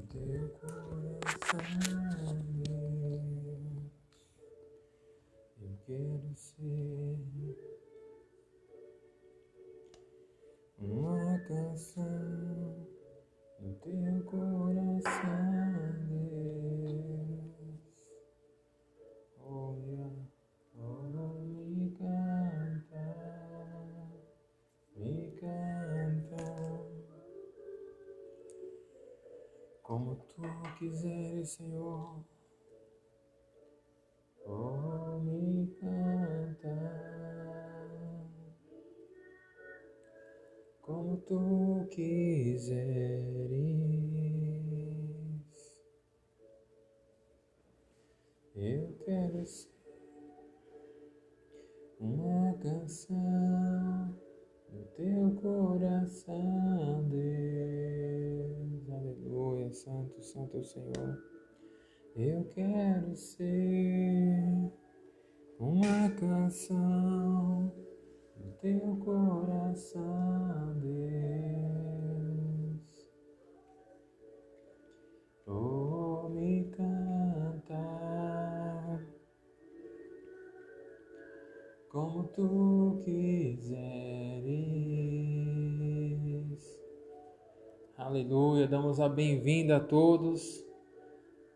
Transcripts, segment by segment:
teu coração, eu quero ser uma canção no teu coração, Deus. Olha, me canta, como tu quiseres, Senhor. Oh, me canta, como tu quiseres. Eu quero ser uma canção no teu coração, Deus. Aleluia, santo, santo é o Senhor. Eu quero ser uma canção no teu coração, Deus. Oh, me canta como tu quiseres. Aleluia, damos a bem-vinda a todos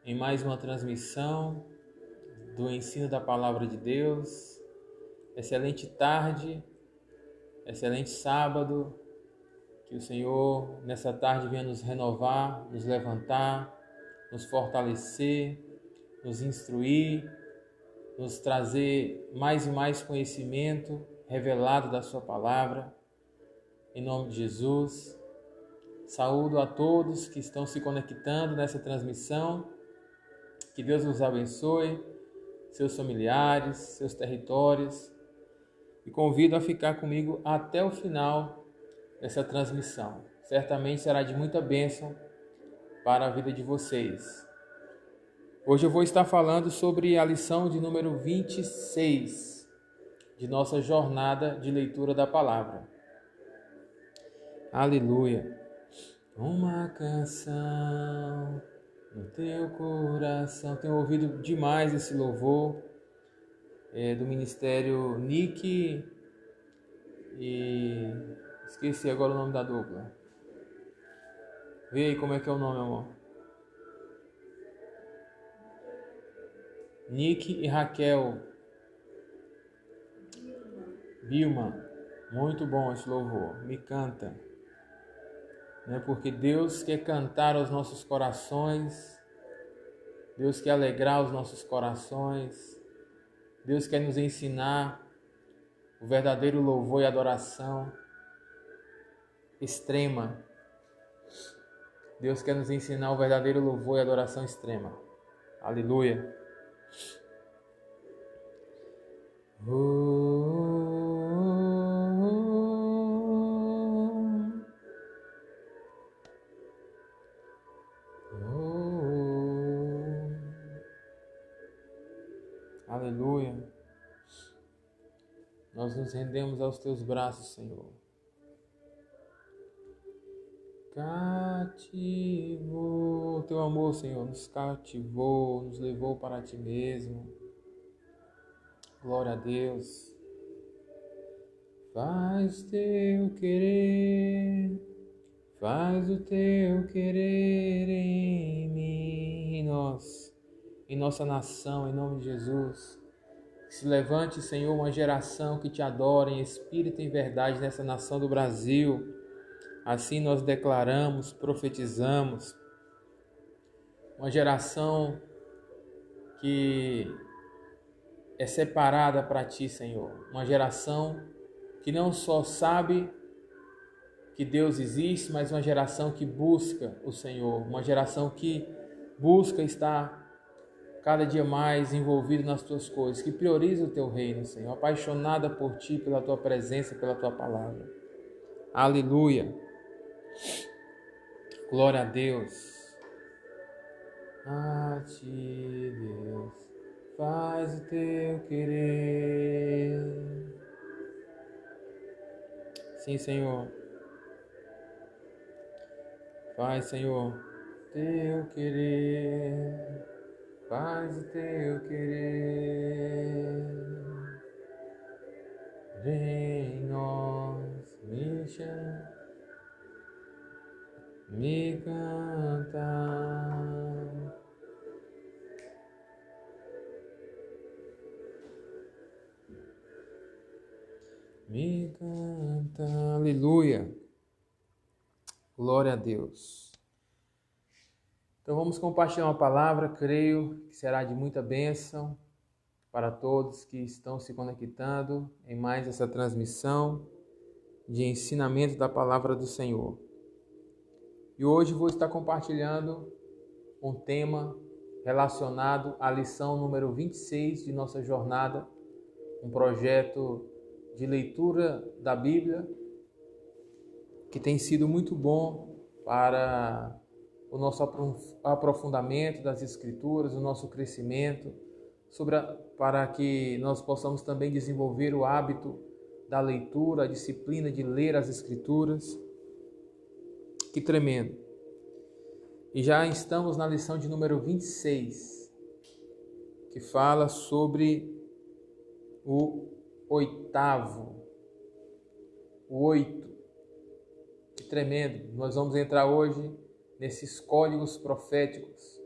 em mais uma transmissão do ensino da Palavra de Deus. Excelente tarde, excelente sábado, que o Senhor nessa tarde venha nos renovar, nos levantar, nos fortalecer, nos instruir, nos trazer mais e mais conhecimento revelado da sua palavra, em nome de Jesus. Saúdo a todos que estão se conectando nessa transmissão, que Deus os abençoe, seus familiares, seus territórios, e convido a ficar comigo até o final dessa transmissão. Certamente será de muita bênção para a vida de vocês. Hoje eu vou estar falando sobre a lição de número 26 de nossa jornada de leitura da palavra. Aleluia! Uma canção no teu coração. Tenho ouvido demais esse louvor do Ministério Nick e esqueci agora o nome da dupla. Vê aí como é que é o nome, amor. Nick e Raquel Bilma. Muito bom esse louvor. Me canta. Porque Deus quer cantar aos nossos corações. Deus quer alegrar os nossos corações. Deus quer nos ensinar o verdadeiro louvor e adoração extrema. Deus quer nos ensinar o verdadeiro louvor e adoração extrema. Aleluia. Aleluia. Nós nos rendemos aos teus braços, Senhor. Cativou, teu amor, Senhor, nos cativou, nos levou para ti mesmo. Glória a Deus. Faz o teu querer, faz o teu querer em mim, em nós, em nossa nação, em nome de Jesus. Que se levante, Senhor, uma geração que te adora em espírito e em verdade nessa nação do Brasil. Assim nós declaramos, profetizamos, uma geração que é separada para ti, Senhor. Uma geração que não só sabe que Deus existe, mas uma geração que busca o Senhor. Uma geração que busca estar cada dia mais envolvido nas tuas coisas, que prioriza o teu reino, Senhor. Apaixonada por ti, pela tua presença, pela tua palavra. Aleluia. Glória a Deus. A ti, Deus, faz o teu querer. Sim, Senhor. Faz, Senhor. teu querer, faz o teu querer em nós, me canta. Me canta, aleluia, glória a Deus. Então vamos compartilhar uma palavra, creio que será de muita bênção para todos que estão se conectando em mais essa transmissão de ensinamento da palavra do Senhor. E hoje vou estar compartilhando um tema relacionado à lição número 26 de nossa jornada, um projeto de leitura da Bíblia que tem sido muito bom para o nosso aprofundamento das Escrituras, o nosso crescimento, para que nós possamos também desenvolver o hábito da leitura, a disciplina de ler as Escrituras. Que tremendo! E já estamos na lição de número 26, que fala sobre o oitavo, o 8. Que tremendo! Nós vamos entrar hoje nesses códigos proféticos,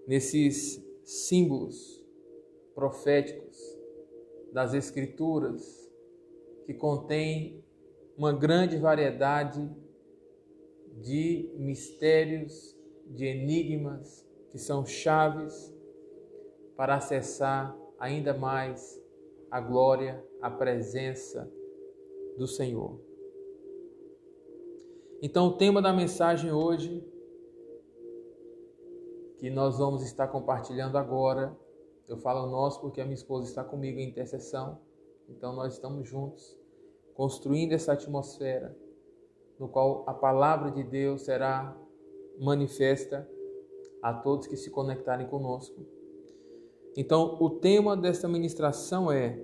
nesses símbolos proféticos das Escrituras, que contém uma grande variedade de mistérios, de enigmas, que são chaves para acessar ainda mais a glória, a presença do Senhor. Então, o tema da mensagem hoje, que nós vamos estar compartilhando agora, eu falo nós porque a minha esposa está comigo em intercessão, então nós estamos juntos, construindo essa atmosfera no qual a palavra de Deus será manifesta a todos que se conectarem conosco. Então, o tema desta ministração é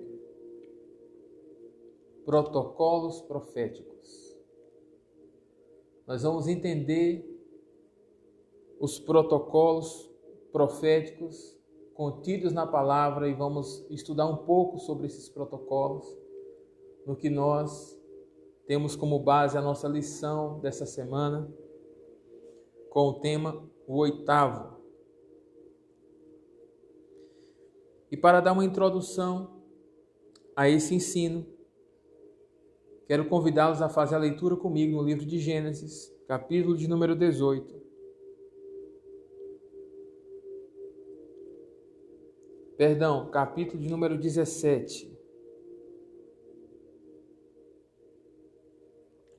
protocolos proféticos. Nós vamos entender os protocolos proféticos contidos na palavra e vamos estudar um pouco sobre esses protocolos, no que nós temos como base a nossa lição dessa semana, com o tema o oitavo. E para dar uma introdução a esse ensino, quero convidá-los a fazer a leitura comigo no livro de Gênesis, capítulo de número 18. Perdão, capítulo de número 17.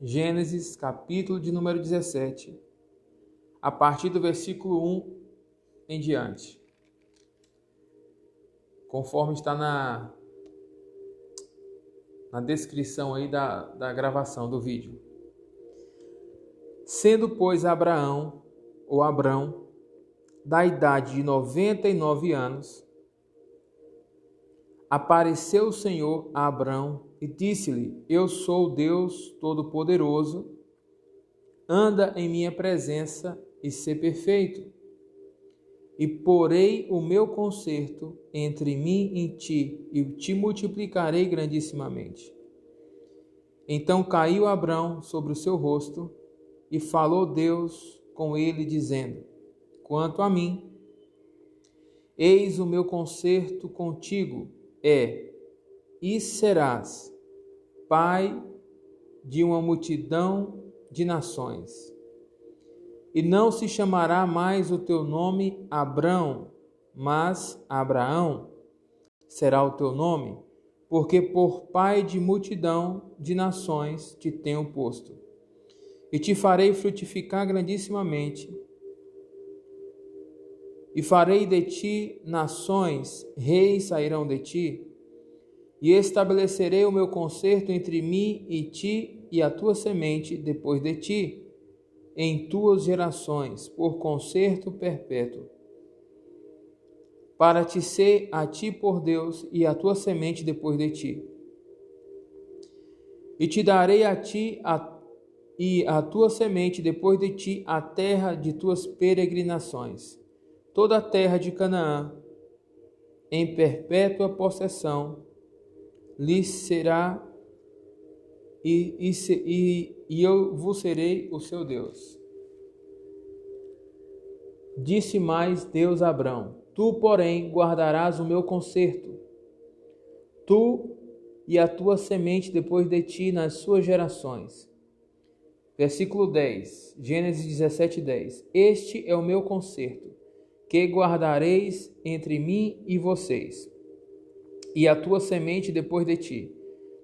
Gênesis, capítulo de número 17, a partir do versículo 1 em diante. Conforme está na descrição aí da gravação do vídeo. Sendo, pois, Abrão, da idade de 99 anos, apareceu o Senhor a Abrão e disse-lhe: Eu sou o Deus Todo-Poderoso, anda em minha presença e sê perfeito. E porei o meu conserto entre mim e ti, e te multiplicarei grandissimamente. Então caiu Abrão sobre o seu rosto, e falou Deus com ele, dizendo: Quanto a mim, eis o meu conserto contigo e serás pai de uma multidão de nações. E não se chamará mais o teu nome Abrão, mas Abraão será o teu nome, porque por pai de multidão de nações te tenho posto. E te farei frutificar grandissimamente, e farei de ti nações, reis sairão de ti, e estabelecerei o meu conserto entre mim e ti e a tua semente depois de ti, em tuas gerações, por conserto perpétuo, para te ser a ti por Deus e a tua semente depois de ti. E te darei a ti e a tua semente depois de ti a terra de tuas peregrinações, toda a terra de Canaã, em perpétua possessão, lhe será, e eu vos serei o seu Deus. Disse mais Deus a Abrão: Tu, porém, guardarás o meu concerto, tu e a tua semente depois de ti nas suas gerações. Versículo 10, Gênesis 17, 10. Este é o meu concerto, que guardareis entre mim e vocês, e a tua semente depois de ti.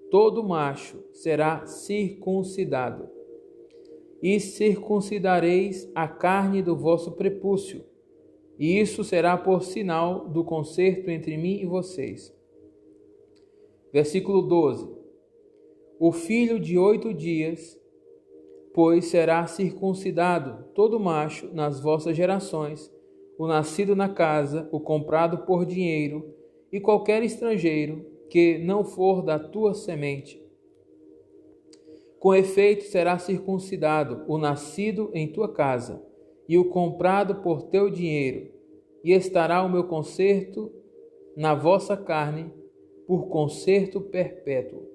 Todo macho será circuncidado, e circuncidareis a carne do vosso prepúcio, e isso será por sinal do concerto entre mim e vocês. Versículo 12. O filho de 8 dias, pois será circuncidado todo macho nas vossas gerações, o nascido na casa, o comprado por dinheiro, e qualquer estrangeiro que não for da tua semente. Com efeito será circuncidado o nascido em tua casa, e o comprado por teu dinheiro, e estará o meu concerto na vossa carne, por concerto perpétuo.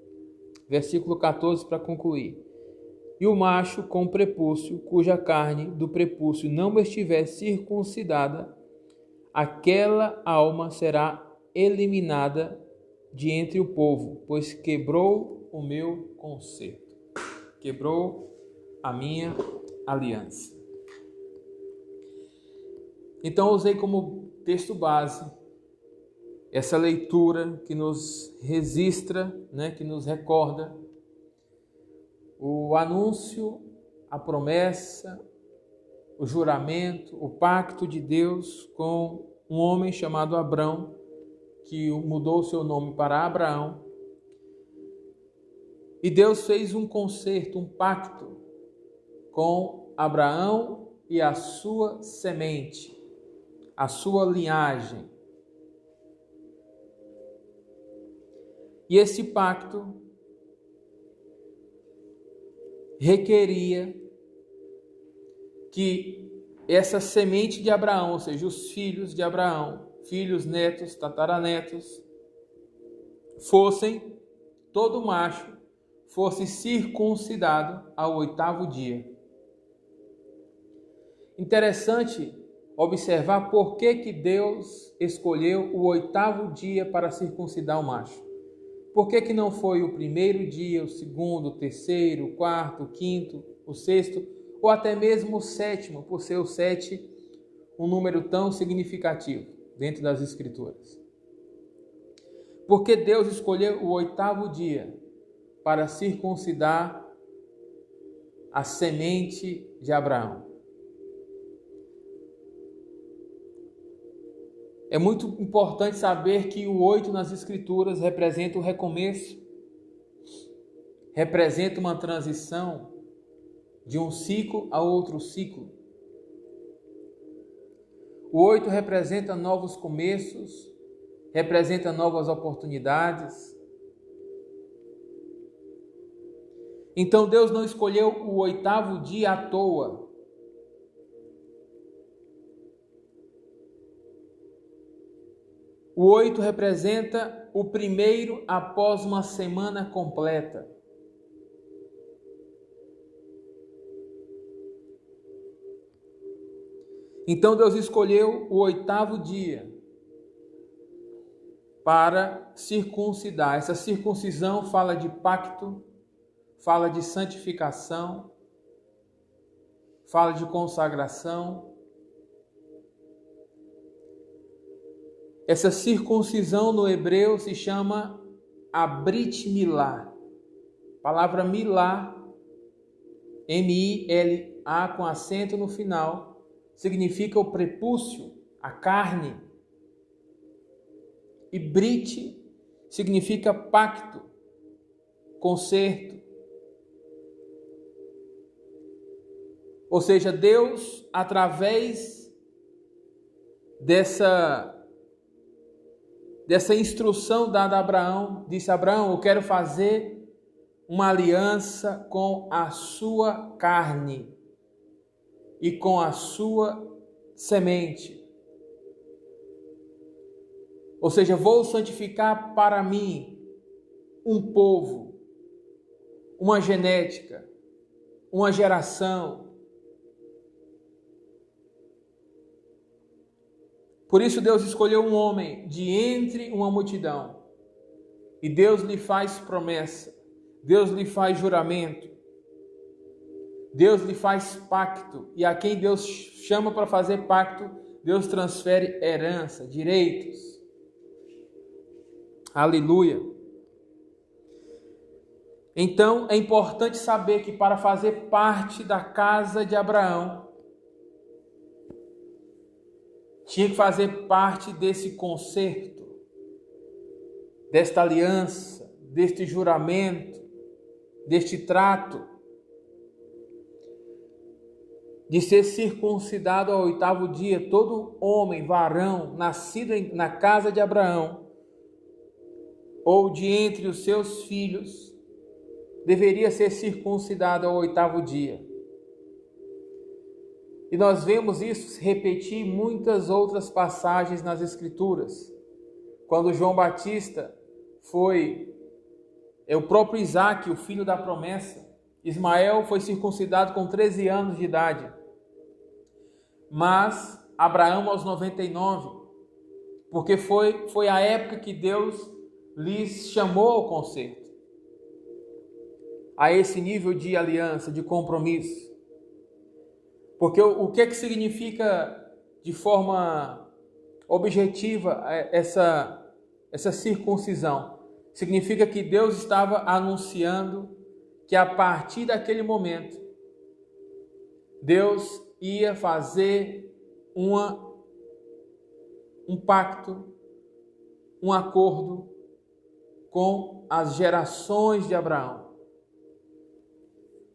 Versículo 14 para concluir. E o macho com prepúcio, cuja carne do prepúcio não estiver circuncidada, aquela alma será eliminada de entre o povo, pois quebrou o meu concerto. Quebrou a minha aliança. Então, eu usei como texto base essa leitura que nos registra, que nos recorda o anúncio, a promessa, o juramento, o pacto de Deus com um homem chamado Abrão, que mudou seu nome para Abraão. E Deus fez um concerto, um pacto com Abraão e a sua semente, a sua linhagem. E esse pacto requeria que essa semente de Abraão, ou seja, os filhos de Abraão, filhos, netos, tataranetos, todo macho fosse circuncidado ao 8º dia. Interessante observar por que Deus escolheu o 8º dia para circuncidar o macho. Por que não foi o 1º dia, o 2º, o 3º, o 4º, o 5º, o 6º, ou até mesmo o 7º, por ser o 7 um número tão significativo dentro das Escrituras? Porque Deus escolheu o 8º dia para circuncidar a semente de Abraão. É muito importante saber que o 8 nas Escrituras representa o recomeço, representa uma transição de um ciclo a outro ciclo. O 8 representa novos começos, representa novas oportunidades. Então Deus não escolheu o 8º dia à toa. O 8 representa o 1º após uma semana completa. Então Deus escolheu o 8º dia para circuncidar. Essa circuncisão fala de pacto, fala de santificação, fala de consagração. Essa circuncisão no hebreu se chama Brit Milá. A palavra milá, M-I-L-A com acento no final, significa o prepúcio, a carne. E Brit significa pacto, concerto. Ou seja, Deus, através dessa instrução dada a Abraão, disse: Abraão, eu quero fazer uma aliança com a sua carne e com a sua semente. Ou seja, vou santificar para mim um povo, uma genética, uma geração. Por isso Deus escolheu um homem de entre uma multidão. E Deus lhe faz promessa. Deus lhe faz juramento. Deus lhe faz pacto. E a quem Deus chama para fazer pacto, Deus transfere herança, direitos. Aleluia. Então é importante saber que para fazer parte da casa de Abraão, tinha que fazer parte desse concerto, desta aliança, deste juramento, deste trato, de ser circuncidado ao 8º dia. Todo homem, varão, nascido na casa de Abraão, ou de entre os seus filhos, deveria ser circuncidado ao 8º dia. E nós vemos isso se repetir em muitas outras passagens nas Escrituras. Quando João Batista o próprio Isaac, o filho da promessa, Ismael foi circuncidado com 13 anos de idade. Mas Abraão aos 99, porque foi a época que Deus lhes chamou ao concerto, a esse nível de aliança, de compromisso. Porque o que é que significa de forma objetiva essa circuncisão? Significa que Deus estava anunciando que a partir daquele momento, Deus ia fazer um pacto, um acordo com as gerações de Abraão,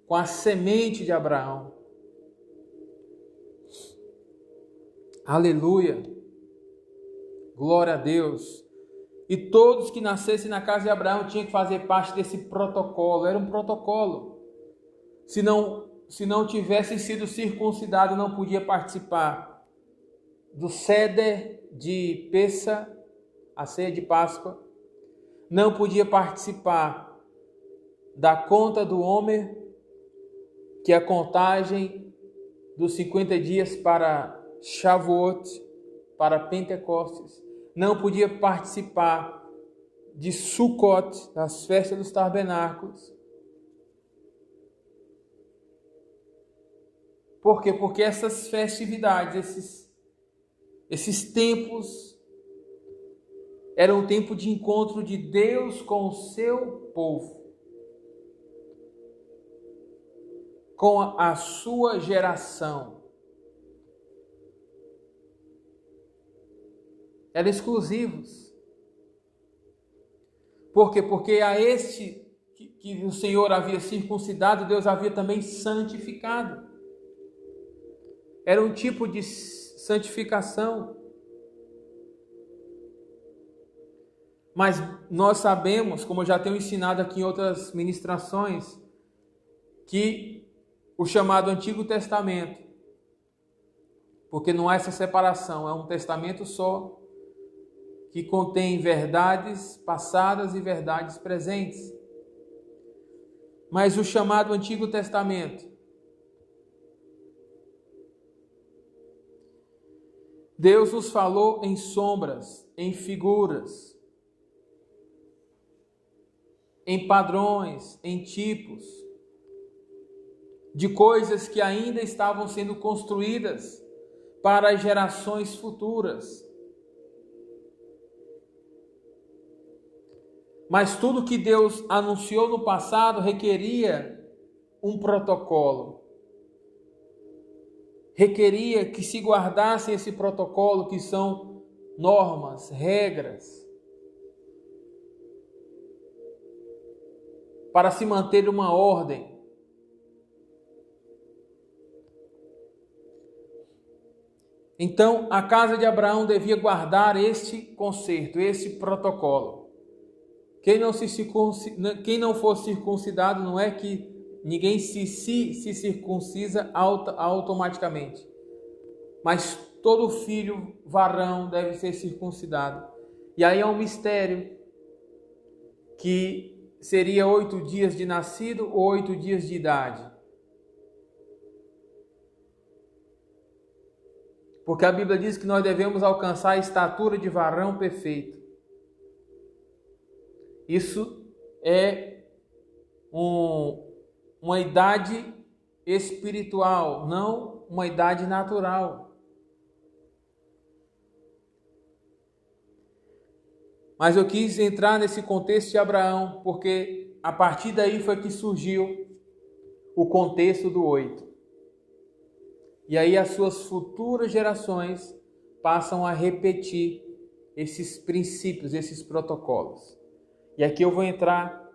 com a semente de Abraão. Aleluia, glória a Deus. E todos que nascessem na casa de Abraão tinham que fazer parte desse protocolo. Era um protocolo. Se não tivessem sido circuncidados, não podia participar do Seder de Pessa, a ceia de Páscoa. Não podia participar da conta do Homer, que é a contagem dos 50 dias para Shavuot, para Pentecostes. Não podia participar de Sukkot, das festas dos tabernáculos. Por quê? Porque essas festividades, esses tempos, eram um tempo de encontro de Deus com o seu povo, com a sua geração. Eram exclusivos. Por quê? Porque a este que o Senhor havia circuncidado, Deus havia também santificado. Era um tipo de santificação. Mas nós sabemos, como eu já tenho ensinado aqui em outras ministrações, que o chamado Antigo Testamento, porque não há essa separação, é um testamento só, que contém verdades passadas e verdades presentes. Mas o chamado Antigo Testamento, Deus nos falou em sombras, em figuras, em padrões, em tipos, de coisas que ainda estavam sendo construídas para as gerações futuras. Mas tudo que Deus anunciou no passado requeria um protocolo. Requeria que se guardasse esse protocolo, que são normas, regras, para se manter uma ordem. Então, a casa de Abraão devia guardar este concerto, este protocolo. quem não for circuncidado, não é que ninguém se circuncisa automaticamente, mas todo filho varão deve ser circuncidado. E aí é um mistério que seria 8 dias de nascido ou 8 dias de idade. Porque a Bíblia diz que nós devemos alcançar a estatura de varão perfeito. Isso é uma idade espiritual, não uma idade natural. Mas eu quis entrar nesse contexto de Abraão, porque a partir daí foi que surgiu o contexto do 8. E aí as suas futuras gerações passam a repetir esses princípios, esses protocolos. E aqui eu vou entrar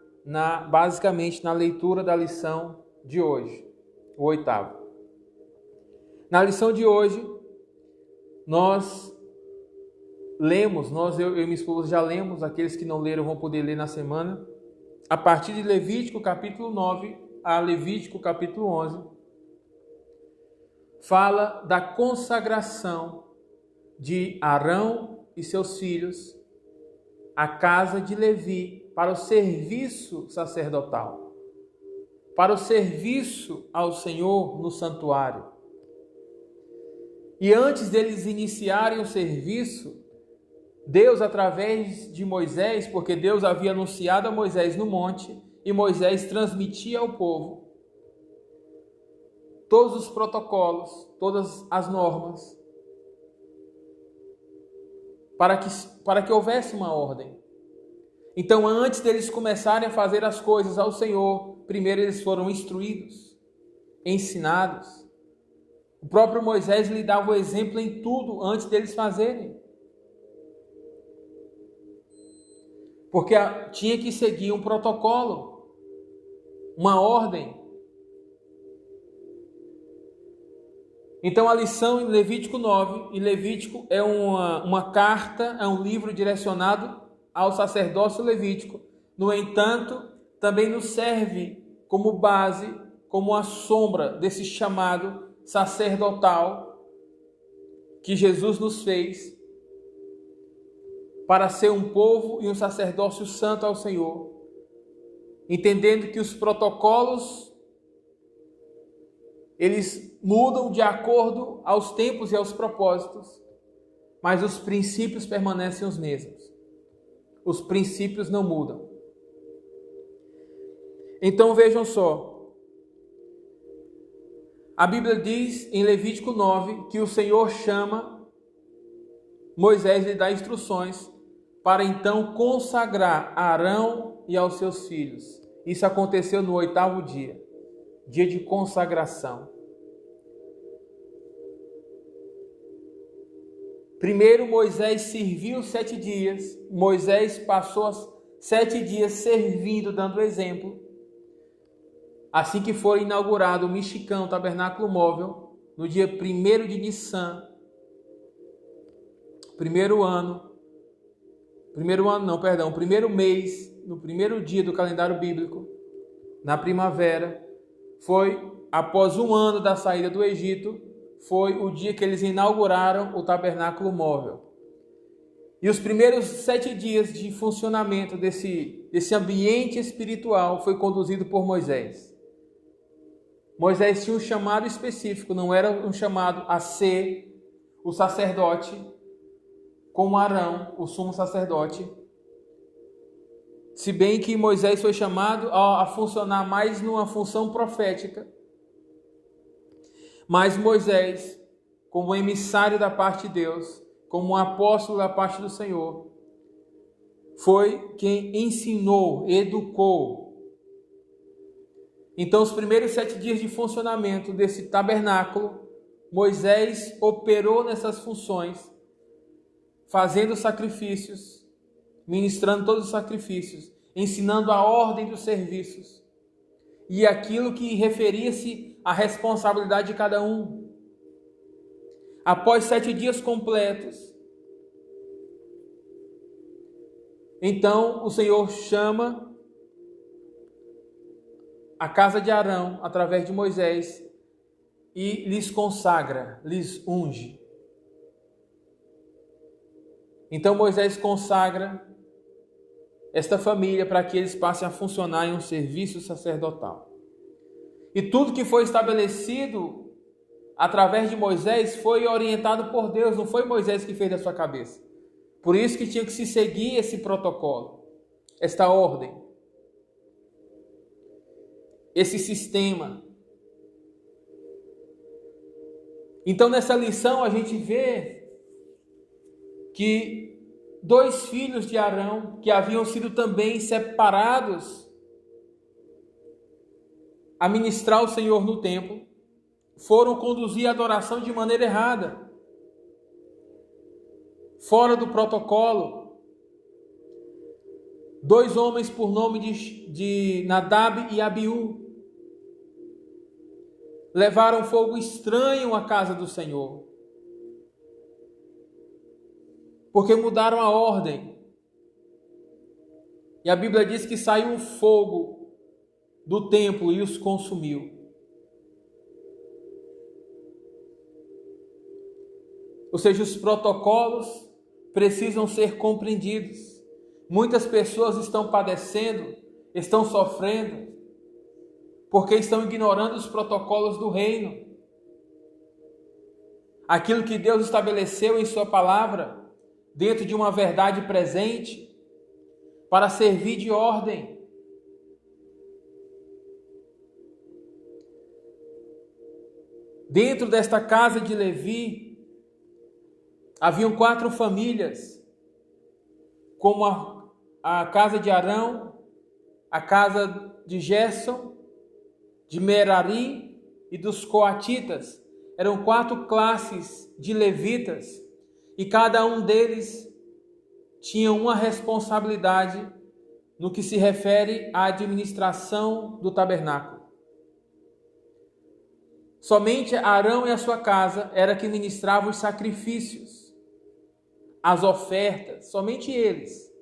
basicamente na leitura da lição de hoje, o 8º. Na lição de hoje, nós lemos, eu e minha esposa já lemos, aqueles que não leram vão poder ler na semana, a partir de Levítico capítulo 9 a Levítico capítulo 11, fala da consagração de Arão e seus filhos à casa de Levi para o serviço sacerdotal, para o serviço ao Senhor no santuário. E antes deles iniciarem o serviço, Deus, através de Moisés, porque Deus havia anunciado a Moisés no monte, e Moisés transmitia ao povo todos os protocolos, todas as normas, para que houvesse uma ordem. Então, antes deles começarem a fazer as coisas ao Senhor, primeiro eles foram instruídos, ensinados. O próprio Moisés lhe dava o exemplo em tudo antes deles fazerem. Porque tinha que seguir um protocolo, uma ordem. Então a lição em Levítico 9, e Levítico é uma carta, é um livro direcionado ao sacerdócio levítico. No entanto, também nos serve como base, como a sombra desse chamado sacerdotal que Jesus nos fez para ser um povo e um sacerdócio santo ao Senhor, entendendo que os protocolos eles mudam de acordo aos tempos e aos propósitos, mas os princípios permanecem os mesmos. Os princípios não mudam. Então vejam só, a Bíblia diz em Levítico 9 que o Senhor chama Moisés, lhe dá instruções para então consagrar a Arão e aos seus filhos. Isso aconteceu no 8º dia, dia de consagração. Primeiro Moisés serviu 7 dias, Moisés passou 7 dias servindo, dando exemplo. Assim que foi inaugurado o Mexicão, o tabernáculo móvel, no dia 1º de Nissan, primeiro mês, no primeiro dia do calendário bíblico, na primavera, foi após 1 ano da saída do Egito, foi o dia que eles inauguraram o tabernáculo móvel. E os primeiros 7 dias de funcionamento desse ambiente espiritual foi conduzido por Moisés. Moisés tinha um chamado específico, não era um chamado a ser o sacerdote, como Arão, o sumo sacerdote. Se bem que Moisés foi chamado a funcionar mais numa função profética, mas Moisés, como emissário da parte de Deus, como um apóstolo da parte do Senhor, foi quem ensinou, educou. Então, os primeiros 7 dias de funcionamento desse tabernáculo, Moisés operou nessas funções, fazendo sacrifícios, ministrando todos os sacrifícios, ensinando a ordem dos serviços e aquilo que referia-se à responsabilidade de cada um. Após 7 dias completos, Então o Senhor chama a casa de Arão, através de Moisés, e lhes consagra, lhes unge. Então Moisés consagra esta família para que eles passem a funcionar em um serviço sacerdotal. E tudo que foi estabelecido através de Moisés foi orientado por Deus, não foi Moisés que fez da sua cabeça. Por isso que tinha que se seguir esse protocolo, esta ordem, esse sistema. Então nessa lição a gente vê que 2 filhos de Arão, que haviam sido também separados a ministrar o Senhor no templo, foram conduzir a adoração de maneira errada, fora do protocolo. 2 homens por nome de Nadab e Abiú levaram fogo estranho à casa do Senhor, porque mudaram a ordem. E a Bíblia diz que saiu um fogo do templo e os consumiu. Ou seja, os protocolos precisam ser compreendidos. Muitas pessoas estão padecendo, estão sofrendo, porque estão ignorando os protocolos do reino. Aquilo que Deus estabeleceu em sua palavra, dentro de uma verdade presente, para servir de ordem. Dentro desta casa de Levi, haviam 4 famílias, como a casa de Arão, a casa de Gerson, de Merari e dos coatitas. Eram 4 classes de levitas, e cada um deles tinha uma responsabilidade no que se refere à administração do tabernáculo. Somente Arão e a sua casa era que ministravam os sacrifícios, as ofertas, somente eles.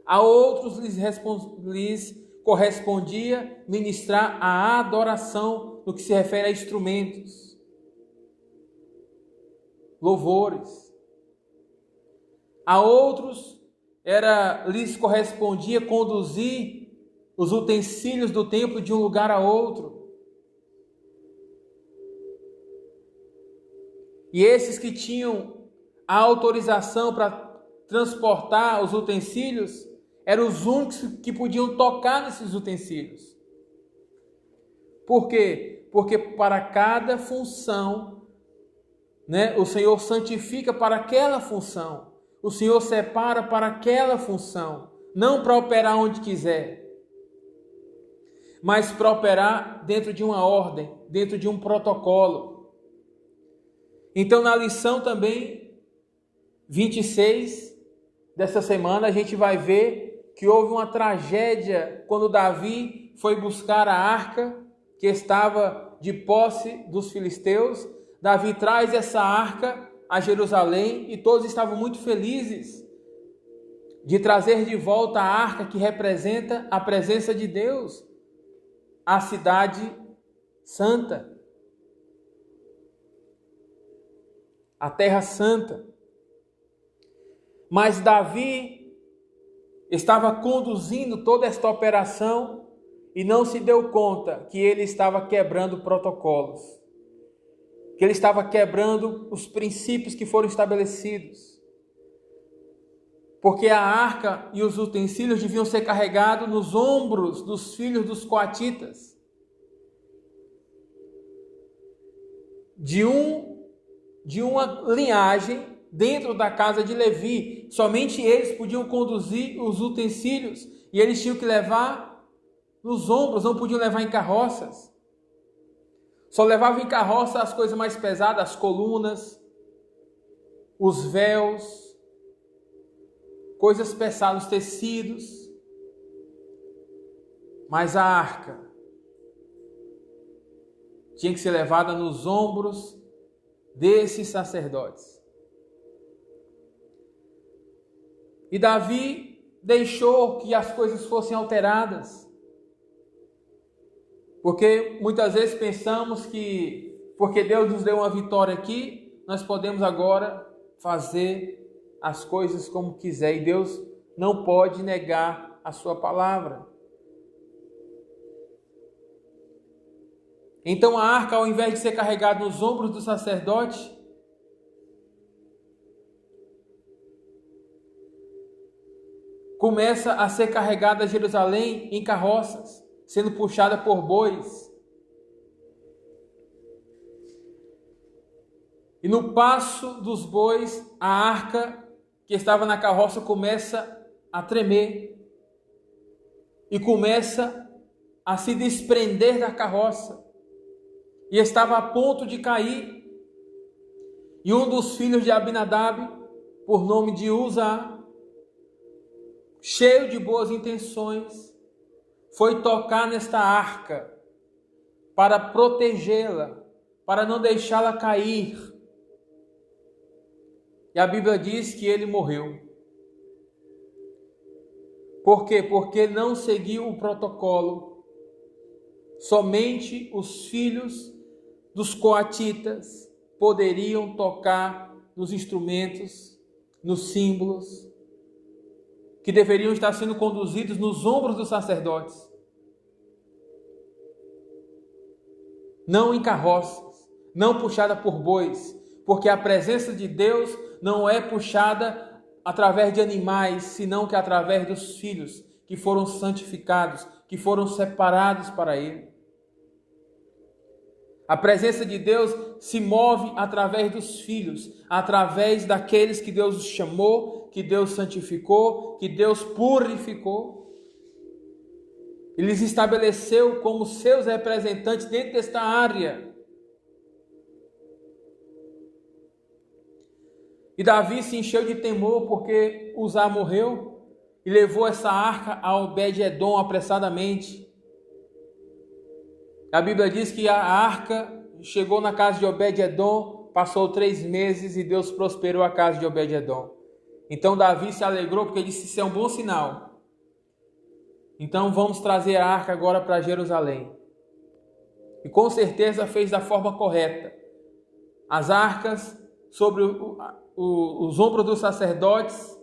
A outros lhes correspondia ministrar a adoração no que se refere a instrumentos, louvores. A outros lhes correspondia conduzir os utensílios do templo de um lugar a outro. E esses que tinham a autorização para transportar os utensílios eram os únicos que podiam tocar nesses utensílios. Por quê? Porque para cada função, o Senhor santifica para aquela função. O Senhor separa para aquela função. Não para operar onde quiser, mas para operar dentro de uma ordem, dentro de um protocolo. Então, na lição também 26 dessa semana, a gente vai ver que houve uma tragédia quando Davi foi buscar a arca que estava de posse dos filisteus. Davi traz essa arca a Jerusalém e todos estavam muito felizes de trazer de volta a arca que representa a presença de Deus, a cidade santa, a terra santa. Mas Davi estava conduzindo toda esta operação e não se deu conta que ele estava quebrando protocolos, que ele estava quebrando os princípios que foram estabelecidos. Porque a arca e os utensílios deviam ser carregados nos ombros dos filhos dos coatitas, de uma linhagem dentro da casa de Levi. Somente eles podiam conduzir os utensílios e eles tinham que levar nos ombros, não podiam levar em carroças. Só levavam em carroça as coisas mais pesadas, as colunas, os véus, coisas pesadas, os tecidos. Mas a arca tinha que ser levada nos ombros desses sacerdotes. E Davi deixou que as coisas fossem alteradas. Porque muitas vezes pensamos que, porque Deus nos deu uma vitória aqui, nós podemos agora fazer as coisas como quiser. E Deus não pode negar a sua palavra. Então a arca, ao invés de ser carregada nos ombros do sacerdote, começa a ser carregada a Jerusalém em carroças, sendo puxada por bois. E no passo dos bois, a arca que estava na carroça começa a tremer e começa a se desprender da carroça. E estava a ponto de cair. E um dos filhos de Abinadab, por nome de Uzá, cheio de boas intenções, foi tocar nesta arca para protegê-la, para não deixá-la cair. E a Bíblia diz que ele morreu. Por quê? Porque não seguiu o protocolo. Somente os filhos dos coatitas poderiam tocar nos instrumentos, nos símbolos, que deveriam estar sendo conduzidos nos ombros dos sacerdotes. Não em carroças, não puxada por bois, porque a presença de Deus não é puxada através de animais, senão que através dos filhos que foram santificados, que foram separados para Ele. A presença de Deus se move através dos filhos, através daqueles que Deus chamou, que Deus santificou, que Deus purificou. Ele os estabeleceu como seus representantes dentro desta área. E Davi se encheu de temor porque Uzá morreu e levou essa arca a Obed-edom apressadamente. A Bíblia diz que a arca chegou na casa de Obed-edom, passou 3 meses e Deus prosperou a casa de Obed-edom. Então Davi se alegrou porque disse: isso é um bom sinal. Então vamos trazer a arca agora para Jerusalém. E com certeza fez da forma correta. As arcas sobre os ombros dos sacerdotes,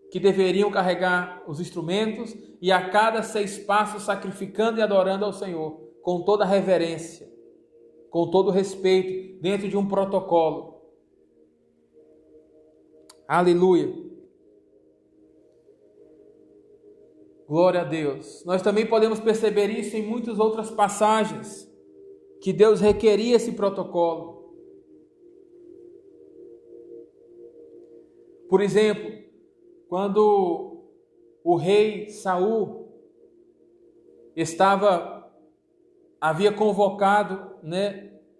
que deveriam carregar os instrumentos, e a cada 6 passos sacrificando e adorando ao Senhor, com toda reverência, com todo respeito, dentro de um protocolo. Aleluia. Glória a Deus. Nós também podemos perceber isso em muitas outras passagens, que Deus requeria esse protocolo. Por exemplo, quando o rei Saul havia convocado,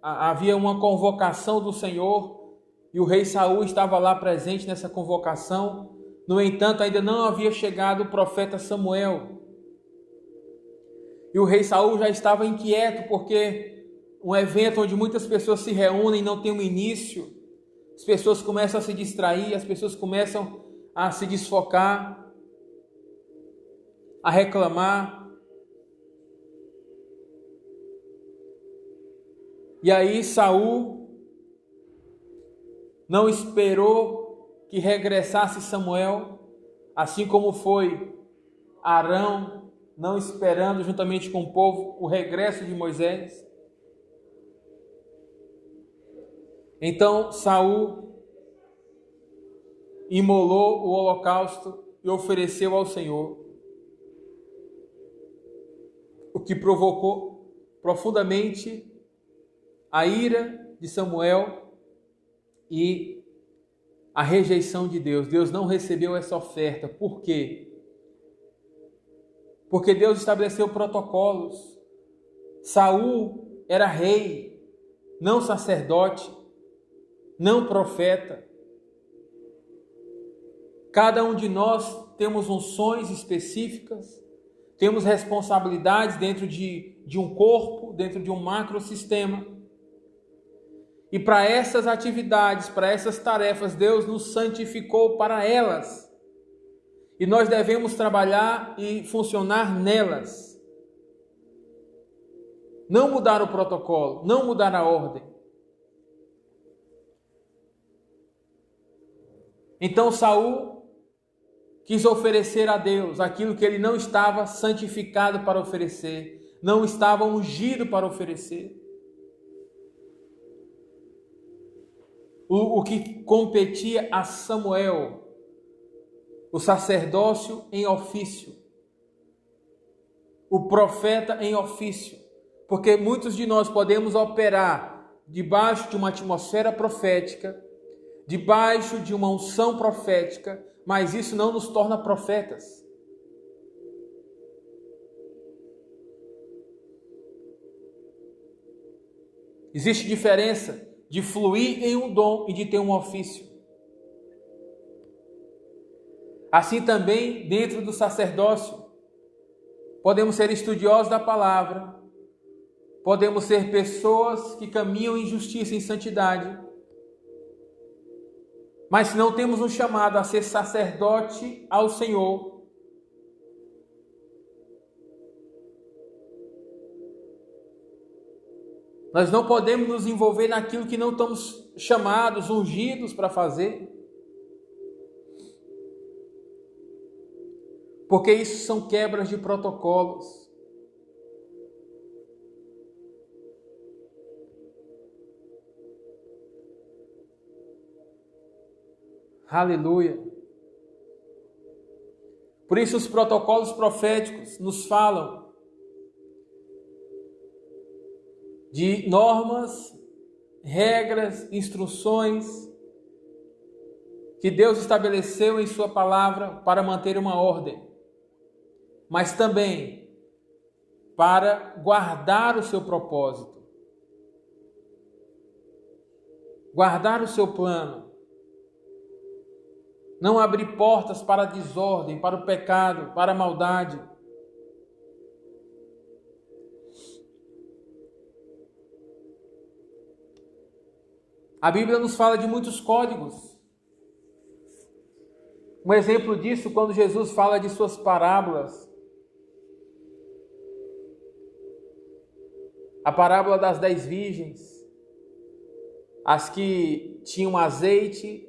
havia uma convocação do Senhor, e o rei Saul estava lá presente nessa convocação. No entanto, ainda não havia chegado o profeta Samuel. E o rei Saul já estava inquieto, porque um evento onde muitas pessoas se reúnem não tem um início. As pessoas começam a se distrair, as pessoas começam a se desfocar, a reclamar. E aí Saul não esperou que regressasse Samuel, assim como foi Arão, não esperando juntamente com o povo o regresso de Moisés. Então Saul imolou o holocausto e ofereceu ao Senhor, o que provocou profundamente a ira de Samuel e a rejeição de Deus. Deus não recebeu essa oferta. Por quê? Porque Deus estabeleceu protocolos. Saul era rei, não sacerdote, não profeta. Cada um de nós temos unções específicas, temos responsabilidades dentro de um corpo, dentro de um macrosistema. E para essas atividades, para essas tarefas, Deus nos santificou para elas. E nós devemos trabalhar e funcionar nelas. Não mudar o protocolo, não mudar a ordem. Então Saul quis oferecer a Deus aquilo que ele não estava santificado para oferecer, não estava ungido para oferecer. O que competia a Samuel, o sacerdócio em ofício, o profeta em ofício, porque muitos de nós podemos operar debaixo de uma atmosfera profética, debaixo de uma unção profética, mas isso não nos torna profetas. Existe diferença de fluir em um dom e de ter um ofício. Assim também, dentro do sacerdócio, podemos ser estudiosos da palavra, podemos ser pessoas que caminham em justiça e em santidade, mas se não temos um chamado a ser sacerdote ao Senhor, nós não podemos nos envolver naquilo que não estamos chamados, ungidos para fazer. Porque isso são quebras de protocolos. Aleluia. Por isso os protocolos proféticos nos falam de normas, regras, instruções que Deus estabeleceu em sua palavra para manter uma ordem, mas também para guardar o seu propósito, guardar o seu plano, não abrir portas para a desordem, para o pecado, para a maldade. A Bíblia nos fala de muitos códigos. Um exemplo disso, quando Jesus fala de suas parábolas. A parábola das 10 virgens, as que tinham azeite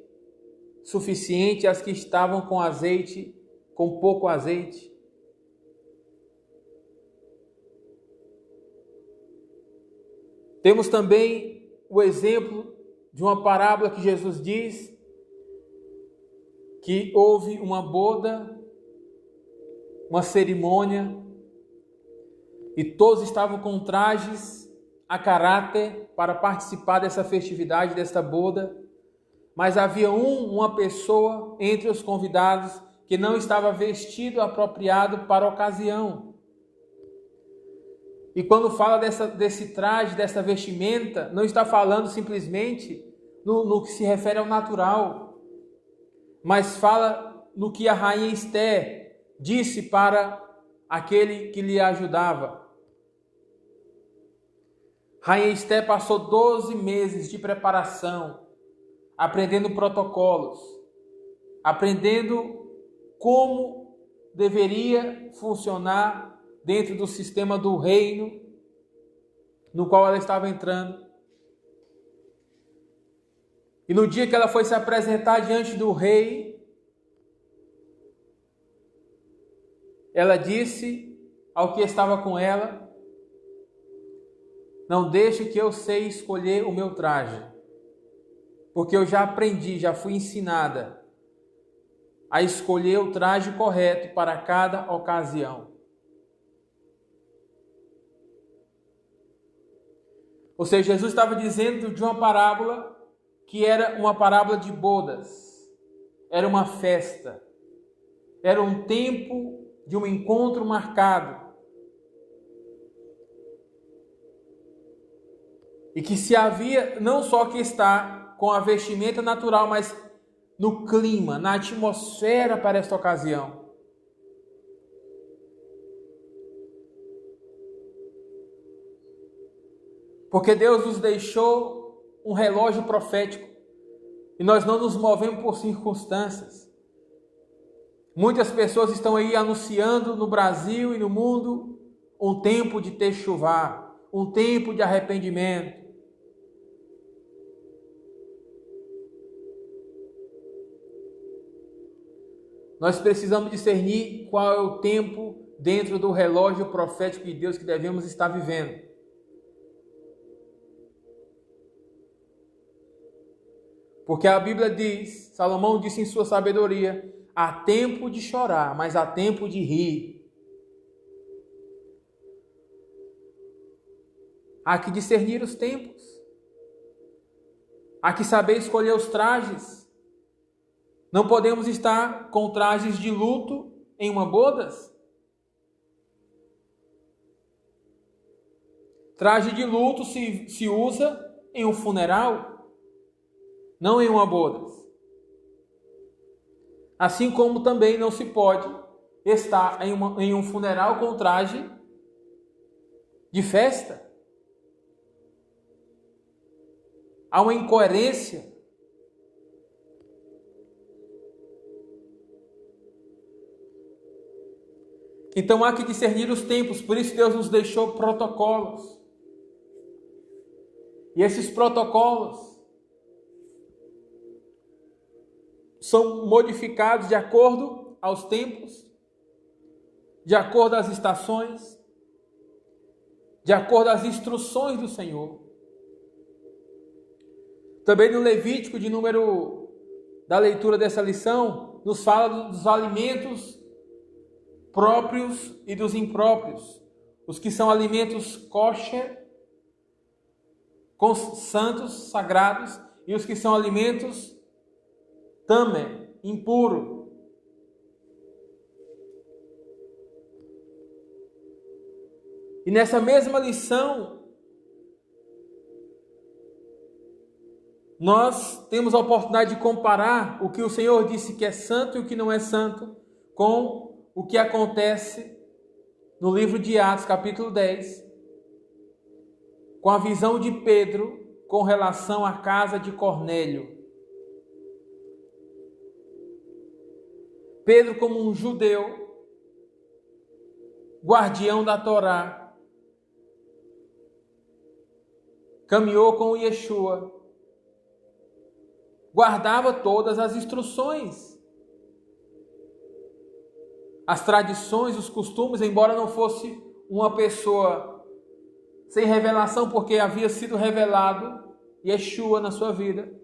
suficiente, as que estavam com azeite, com pouco azeite. Temos também o exemplo de uma parábola que Jesus diz que houve uma boda, uma cerimônia, e todos estavam com trajes a caráter para participar dessa festividade, desta boda, mas havia uma pessoa entre os convidados que não estava vestido apropriado para a ocasião. E quando fala desse traje, dessa vestimenta, não está falando simplesmente no que se refere ao natural, mas fala no que a rainha Esther disse para aquele que lhe ajudava. Rainha Esther passou 12 meses de preparação, aprendendo protocolos, aprendendo como deveria funcionar dentro do sistema do reino no qual ela estava entrando. E no dia que ela foi se apresentar diante do rei, ela disse ao que estava com ela: não deixe que eu sei escolher o meu traje, porque eu já aprendi, já fui ensinada a escolher o traje correto para cada ocasião. Ou seja, Jesus estava dizendo de uma parábola que era uma parábola de bodas, era uma festa, era um tempo de um encontro marcado. E que se havia não só que estar com a vestimenta natural, mas no clima, na atmosfera para esta ocasião. Porque Deus nos deixou um relógio profético e nós não nos movemos por circunstâncias, Muitas pessoas estão aí anunciando no Brasil e no mundo um tempo de techuvá, um tempo de arrependimento. Nós precisamos discernir qual é o tempo dentro do relógio profético de Deus que devemos estar vivendo. Porque a Bíblia diz, Salomão disse em sua sabedoria, há tempo de chorar, mas há tempo de rir. Há que discernir os tempos. Há que saber escolher os trajes. Não podemos estar com trajes de luto em uma bodas. Traje de luto se usa em um funeral, não em uma bodas. Assim como também não se pode estar em um funeral com traje de festa. Há uma incoerência. Então há que discernir os tempos, por isso Deus nos deixou protocolos. E esses protocolos são modificados de acordo aos tempos, de acordo às estações, de acordo às instruções do Senhor. Também no Levítico, da leitura dessa lição, nos fala dos alimentos próprios e dos impróprios. Os que são alimentos kosher, santos, sagrados, e os que são alimentos tamer, impuro. E nessa mesma lição, nós temos a oportunidade de comparar o que o Senhor disse que é santo e o que não é santo com o que acontece no livro de Atos, capítulo 10, com a visão de Pedro com relação à casa de Cornélio. Pedro, como um judeu, guardião da Torá, caminhou com Yeshua, guardava todas as instruções, as tradições, os costumes, embora não fosse uma pessoa sem revelação, porque havia sido revelado Yeshua na sua vida.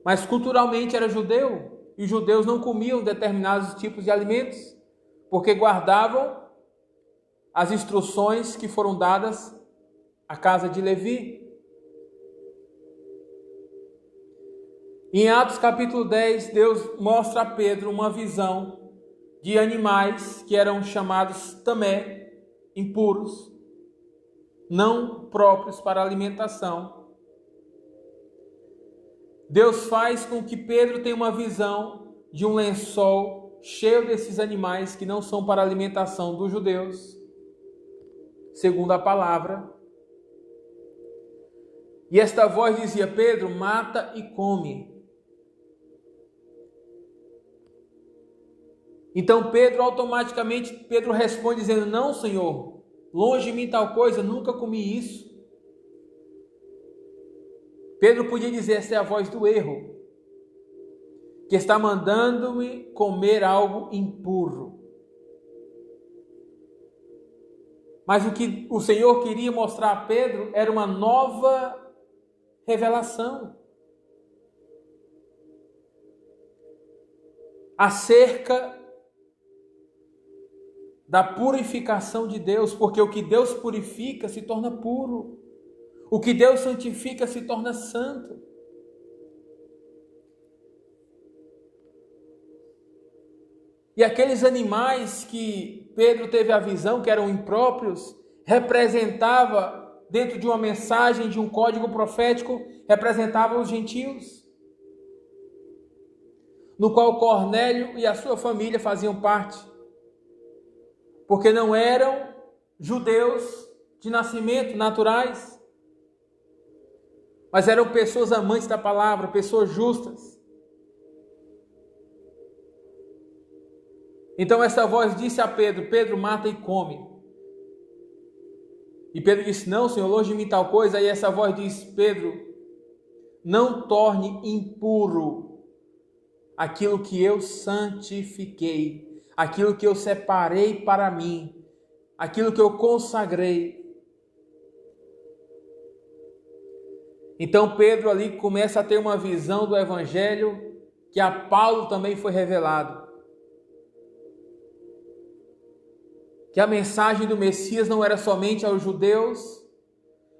Mas culturalmente era judeu, e os judeus não comiam determinados tipos de alimentos, porque guardavam as instruções que foram dadas à casa de Levi. Em Atos capítulo 10, Deus mostra a Pedro uma visão de animais que eram chamados tamé, impuros, não próprios para alimentação. Deus faz com que Pedro tenha uma visão de um lençol cheio desses animais que não são para alimentação dos judeus, segundo a palavra. E esta voz dizia: Pedro, mata e come. Então automaticamente Pedro responde dizendo: não, Senhor, longe de mim tal coisa, nunca comi isso. Pedro podia dizer: essa é a voz do erro, que está mandando-me comer algo impuro. Mas o que o Senhor queria mostrar a Pedro era uma nova revelação acerca da purificação de Deus, porque o que Deus purifica se torna puro, o que Deus santifica se torna santo. E aqueles animais que Pedro teve a visão, que eram impróprios, representava, dentro de uma mensagem, de um código profético, representavam os gentios, no qual Cornélio e a sua família faziam parte, porque não eram judeus de nascimento, naturais, mas eram pessoas amantes da palavra, pessoas justas. Então essa voz disse a Pedro: Pedro, mata e come. E Pedro disse: não, Senhor, longe de mim tal coisa. E essa voz diz: Pedro, não torne impuro aquilo que eu santifiquei, aquilo que eu separei para mim, aquilo que eu consagrei. Então Pedro ali começa a ter uma visão do Evangelho que a Paulo também foi revelado. Que a mensagem do Messias não era somente aos judeus,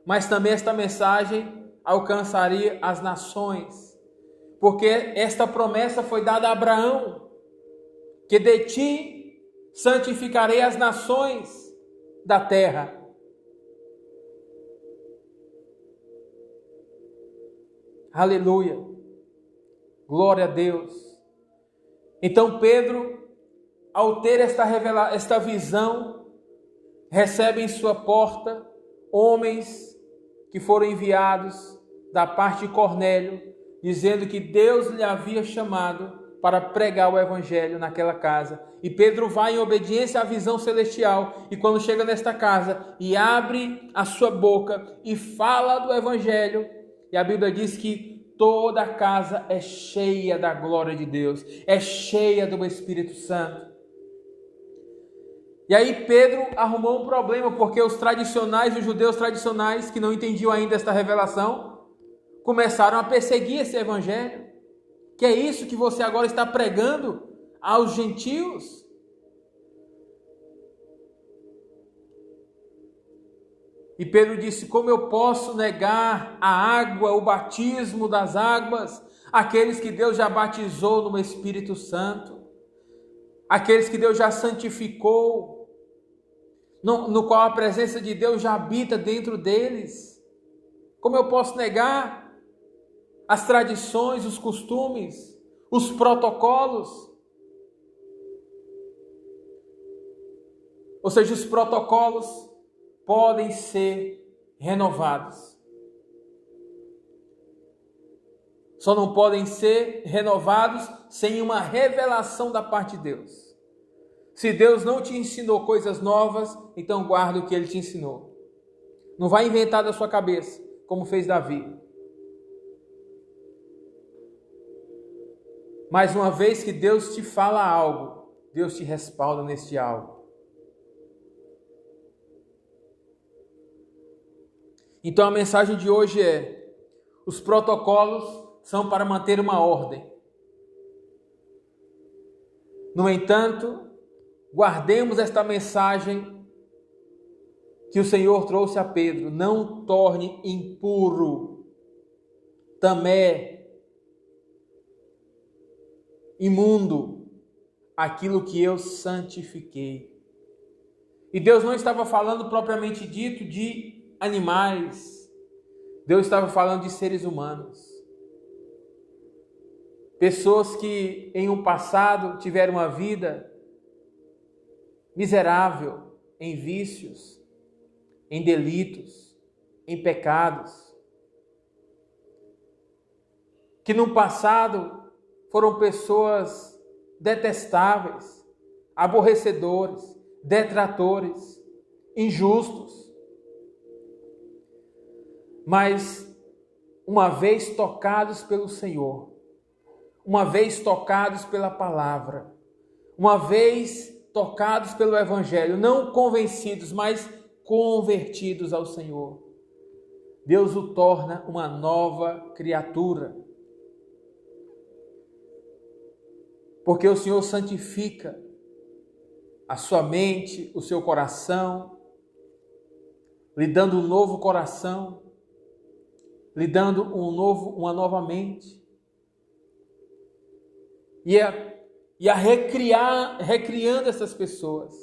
mas também esta mensagem alcançaria as nações. Porque esta promessa foi dada a Abraão, que de ti santificarei as nações da terra. Aleluia, glória a Deus. Então Pedro, ao ter esta visão, recebe em sua porta homens que foram enviados da parte de Cornélio, dizendo que Deus lhe havia chamado para pregar o Evangelho naquela casa. E Pedro vai em obediência à visão celestial, e quando chega nesta casa e abre a sua boca e fala do Evangelho, e a Bíblia diz que toda a casa é cheia da glória de Deus, é cheia do Espírito Santo. E aí Pedro arrumou um problema, porque os judeus tradicionais, que não entendiam ainda esta revelação, começaram a perseguir esse Evangelho. Que é isso que você agora está pregando aos gentios? E Pedro disse: como eu posso negar a água, o batismo das águas, aqueles que Deus já batizou no Espírito Santo, aqueles que Deus já santificou, no qual a presença de Deus já habita dentro deles? Como eu posso negar as tradições, os costumes, os protocolos? Ou seja, os protocolos podem ser renovados. Só não podem ser renovados sem uma revelação da parte de Deus. Se Deus não te ensinou coisas novas, então guarda o que Ele te ensinou. Não vai inventar da sua cabeça, como fez Davi. Mas uma vez que Deus te fala algo, Deus te respalda neste algo. Então a mensagem de hoje é: os protocolos são para manter uma ordem. No entanto, guardemos esta mensagem que o Senhor trouxe a Pedro: não torne impuro, tamé, imundo, aquilo que eu santifiquei. E Deus não estava falando propriamente dito de animais, Deus estava falando de seres humanos. Pessoas que em um passado tiveram uma vida miserável, em vícios, em delitos, em pecados. Que no passado foram pessoas detestáveis, aborrecedores, detratores, injustos. Mas uma vez tocados pelo Senhor, uma vez tocados pela palavra, uma vez tocados pelo Evangelho, não convencidos, mas convertidos ao Senhor, Deus o torna uma nova criatura. Porque o Senhor santifica a sua mente, o seu coração, lhe dando um novo coração, lhe dando uma nova mente. E a recriando essas pessoas.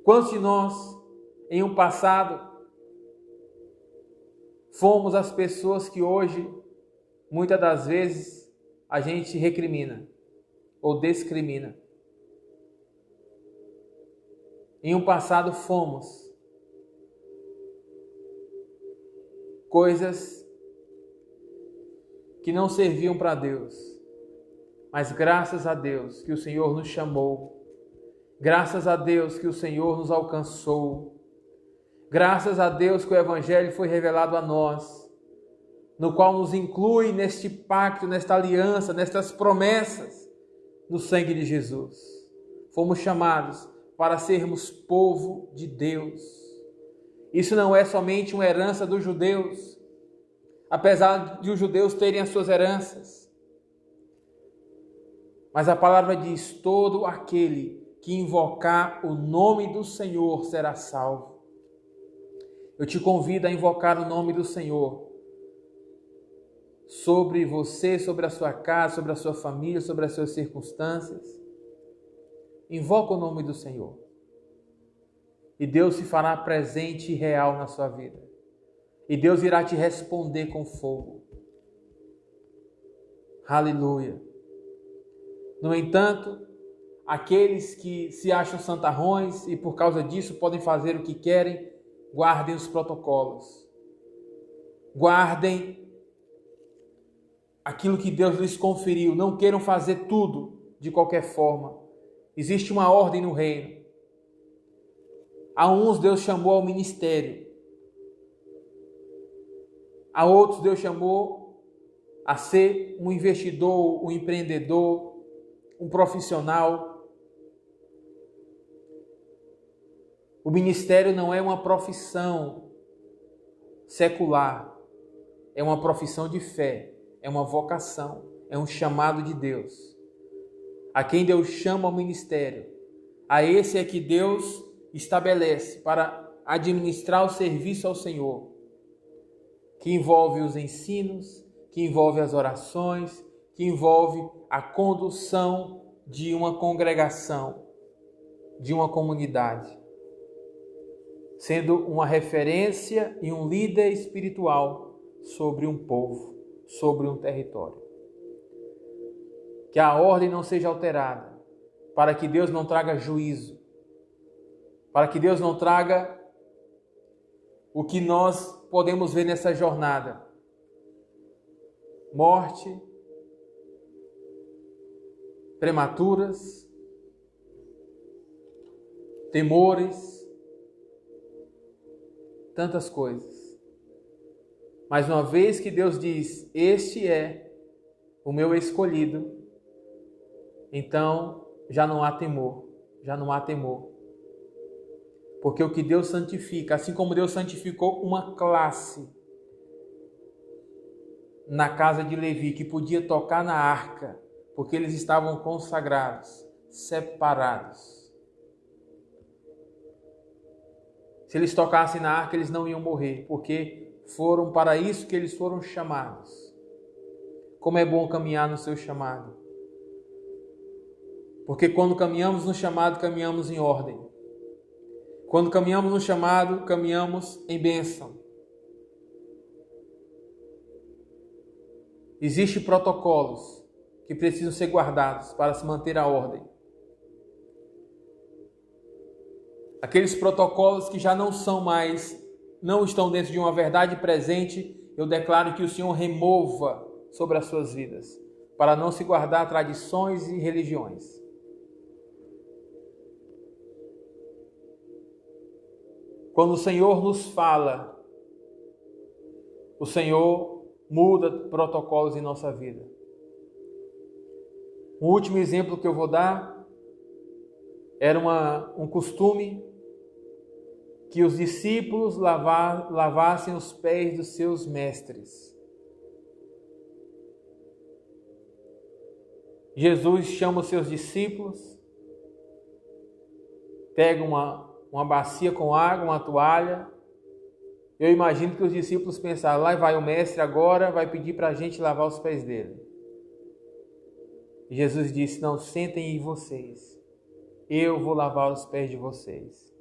Quantos de nós, em um passado, fomos as pessoas que hoje, muitas das vezes, a gente recrimina ou discrimina? Em um passado fomos coisas que não serviam para Deus, Mas graças a Deus que o Senhor nos chamou, graças a Deus que o Senhor nos alcançou, graças a Deus que o Evangelho foi revelado a nós, no qual nos inclui neste pacto, nesta aliança, nestas promessas, no sangue de Jesus. Fomos chamados para sermos povo de Deus. Isso não é somente uma herança dos judeus, apesar de os judeus terem as suas heranças. Mas a palavra diz: todo aquele que invocar o nome do Senhor será salvo. Eu te convido a invocar o nome do Senhor sobre você, sobre a sua casa, sobre a sua família, sobre as suas circunstâncias. Invoca o nome do Senhor. E Deus se fará presente e real na sua vida. E Deus irá te responder com fogo. Aleluia. No entanto, aqueles que se acham santarrões e por causa disso podem fazer o que querem, guardem os protocolos. Guardem aquilo que Deus lhes conferiu. Não queiram fazer tudo de qualquer forma. Existe uma ordem no reino. A uns Deus chamou ao ministério. A outros Deus chamou a ser um investidor, um empreendedor, um profissional. O ministério não é uma profissão secular. É uma profissão de fé. É uma vocação. É um chamado de Deus. A quem Deus chama ao ministério, a esse é que Deus estabelece para administrar o serviço ao Senhor, que envolve os ensinos, que envolve as orações, que envolve a condução de uma congregação, de uma comunidade, sendo uma referência e um líder espiritual sobre um povo, sobre um território. Que a ordem não seja alterada, para que Deus não traga juízo, para que Deus não traga o que nós podemos ver nessa jornada: morte, prematuras, temores, tantas coisas. Mas uma vez que Deus diz: este é o meu escolhido, então já não há temor, já não há temor. Porque o que Deus santifica, assim como Deus santificou uma classe na casa de Levi, que podia tocar na arca, porque eles estavam consagrados, separados. Se eles tocassem na arca, eles não iam morrer, porque foram para isso que eles foram chamados. Como é bom caminhar no seu chamado. Porque quando caminhamos no chamado, caminhamos em ordem. Quando caminhamos no chamado, caminhamos em bênção. Existem protocolos que precisam ser guardados para se manter a ordem. Aqueles protocolos que já não são mais, não estão dentro de uma verdade presente, eu declaro que o Senhor remova sobre as suas vidas, para não se guardar tradições e religiões. Quando o Senhor nos fala, o Senhor muda protocolos em nossa vida. Um último exemplo que eu vou dar era um costume que os discípulos lavassem os pés dos seus mestres. Jesus chama os seus discípulos, pega uma bacia com água, uma toalha. Eu imagino que os discípulos pensaram: lá vai o mestre agora, vai pedir para a gente lavar os pés dele. E Jesus disse: não, sentem aí vocês, eu vou lavar os pés de vocês.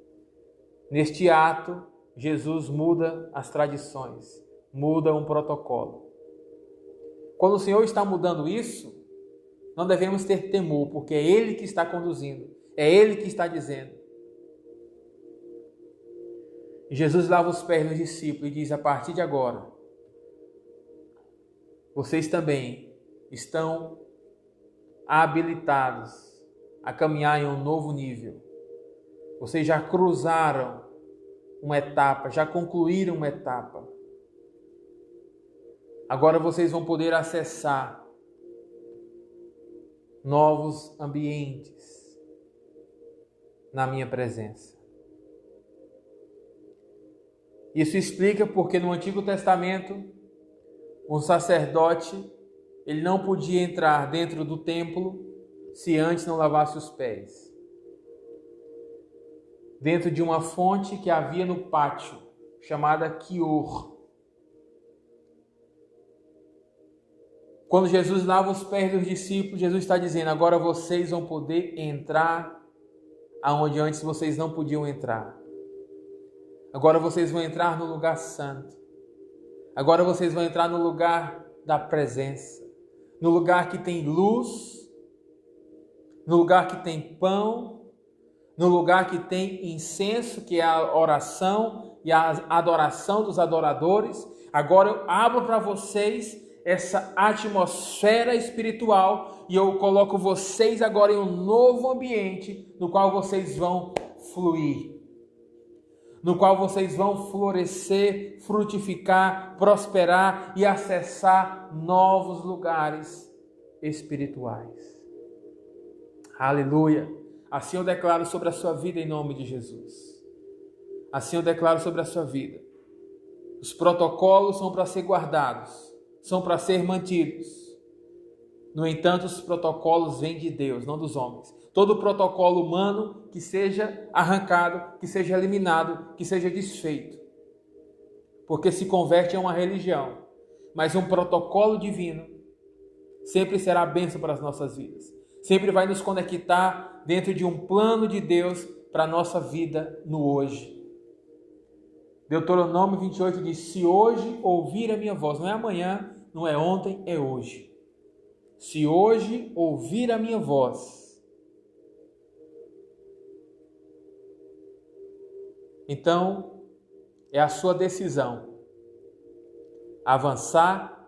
Neste ato, Jesus muda as tradições, muda um protocolo. Quando o Senhor está mudando isso, não devemos ter temor, porque é Ele que está conduzindo, é Ele que está dizendo. Jesus lava os pés dos discípulos e diz: a partir de agora, vocês também estão habilitados a caminhar em um novo nível. Vocês já cruzaram uma etapa, já concluíram uma etapa. Agora vocês vão poder acessar novos ambientes na minha presença. Isso explica porque no Antigo Testamento, um sacerdote, ele não podia entrar dentro do templo se antes não lavasse os pés. Dentro de uma fonte que havia no pátio, chamada Quior. Quando Jesus lava os pés dos discípulos, Jesus está dizendo, agora vocês vão poder entrar aonde antes vocês não podiam entrar. Agora vocês vão entrar no lugar santo. Agora vocês vão entrar no lugar da presença. No lugar que tem luz. No lugar que tem pão. No lugar que tem incenso, que é a oração e a adoração dos adoradores. Agora eu abro para vocês essa atmosfera espiritual e eu coloco vocês agora em um novo ambiente no qual vocês vão fluir, no qual vocês vão florescer, frutificar, prosperar e acessar novos lugares espirituais. Aleluia! Assim eu declaro sobre a sua vida em nome de Jesus. Assim eu declaro sobre a sua vida. Os protocolos são para ser guardados, são para ser mantidos. No entanto, os protocolos vêm de Deus, não dos homens. Todo protocolo humano que seja arrancado, que seja eliminado, que seja desfeito. Porque se converte a uma religião. Mas um protocolo divino sempre será bênção para as nossas vidas. Sempre vai nos conectar dentro de um plano de Deus para a nossa vida no hoje. Deuteronômio 28 diz, se hoje ouvir a minha voz, não é amanhã, não é ontem, é hoje. Se hoje ouvir a minha voz, então é a sua decisão avançar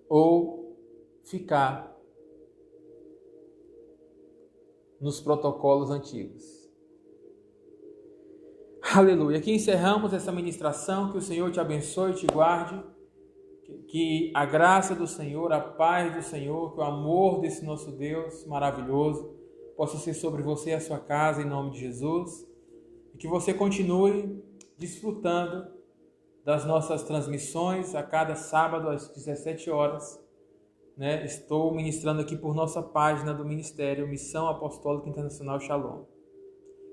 ou ficar nos protocolos antigos. Aleluia. Aqui encerramos essa ministração. Que o Senhor te abençoe e te guarde. Que a graça do Senhor, a paz do Senhor, que o amor desse nosso Deus maravilhoso possa ser sobre você e a sua casa, em nome de Jesus. E que você continue desfrutando das nossas transmissões a cada sábado às 17 horas. Estou ministrando aqui por nossa página do Ministério Missão Apostólica Internacional Shalom.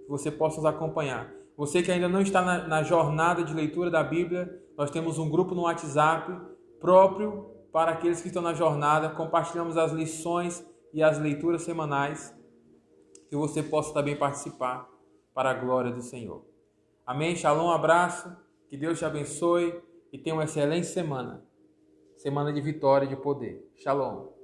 Que você possa nos acompanhar. Você que ainda não está na jornada de leitura da Bíblia, nós temos um grupo no WhatsApp próprio para aqueles que estão na jornada. Compartilhamos as lições e as leituras semanais, que você possa também participar para a glória do Senhor. Amém? Shalom, abraço, que Deus te abençoe e tenha uma excelente semana. Semana de vitória e de poder. Shalom.